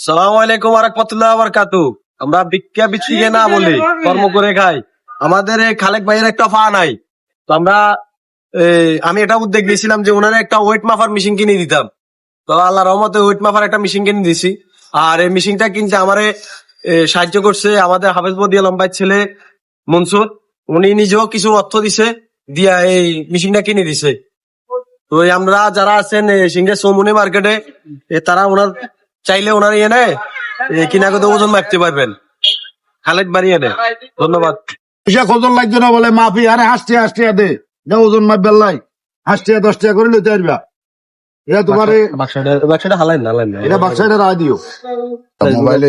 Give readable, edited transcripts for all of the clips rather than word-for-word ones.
সালাম আলাইকুম আরাকাতুল্লাহ বারাকাতু। আমরা ভিক্ষা বিচ্ছিকে না বলি, কর্ম করে খাই। আমাদের এই খালেক ভাইয়ের একটা ফা নাই, তো আমরা আমি এটা উদ্যোগ নিয়েছিলাম যে ওনারা একটা ওয়েট মাপার মেশিন কিনে দিতাম। তো আল্লাহ রহমতে ওয়েট মাপার একটা মেশিন কিনে দিছি। আর এই মেশিনটা কিনতে আমারে সাহায্য করছে আমাদের হাফেজ বদি আলম ভাইয়ের ছেলে মনসুর। উনি নিজেও কিছু অর্থ দিছে, দিয়া এই মেশিনটা কিনে দিছে। তো আমরা যারা আছেন সিংহে চৌমুনি মার্কেটে, তারা ওনার চাইলে ওনার এনে কিনা করে ওজন মাপতে পারবেন। খালেদ বাড়ি এনে। ধন্যবাদ। পয়সা খোঁজন লাগছে না বলে মাফি আরে হাসতে দে যা ওজন মাপ বেল্লাই 10 টাকা করে লইতে পারবা। এটা তোমার বাক্সটা হালাইন না, হালাইন না। এটা বাক্সাইডে রায় দিও মোবাইলে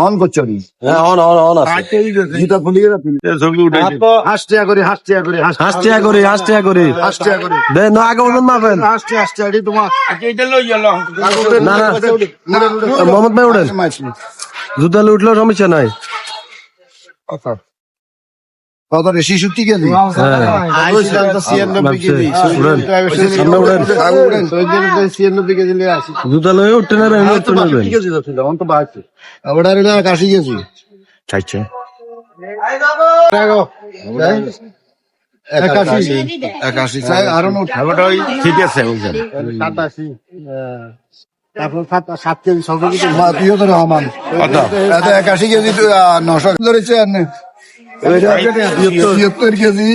অন করছো নি জুতা খুলিয়ে হাসতে করে দে না আগে ওজন মাপেন হাসতে এটি তোমার না না মোহাম্মদ ভাই উঠেন, জুতা উঠলেও সমস্যা নাই। কত রে 66 কেজি জুতা লয়ে উঠতে নেবেন, উঠতে নেবেন। 80 কেজি চাইছে 81 চাই আরো ঠিক আছে তারপর 7 কেজি 6 কেজি রহমান 81 কেজি 900 ধরেছে 76 কেজি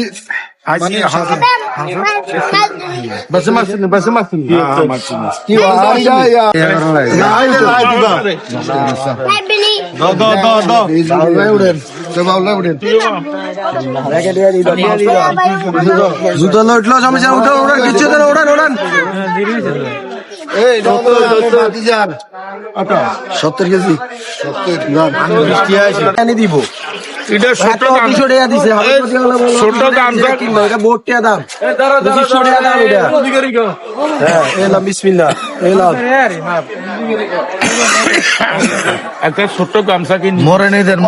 জুতা লয়ে উঠলেও সমস্যা, উঠান কিচ্ছু দেন, উঠান 70 কেজি আনি দিব। এটা ছোট দাম, ছোট দাম এটা বহুত টাকা দাম, 200 টাকা দাম এটা। হ্যাঁ এলাম বিসমিল্লাহ এলাম। একটা ছোট্ট গামছা কিনে মরে নিদেন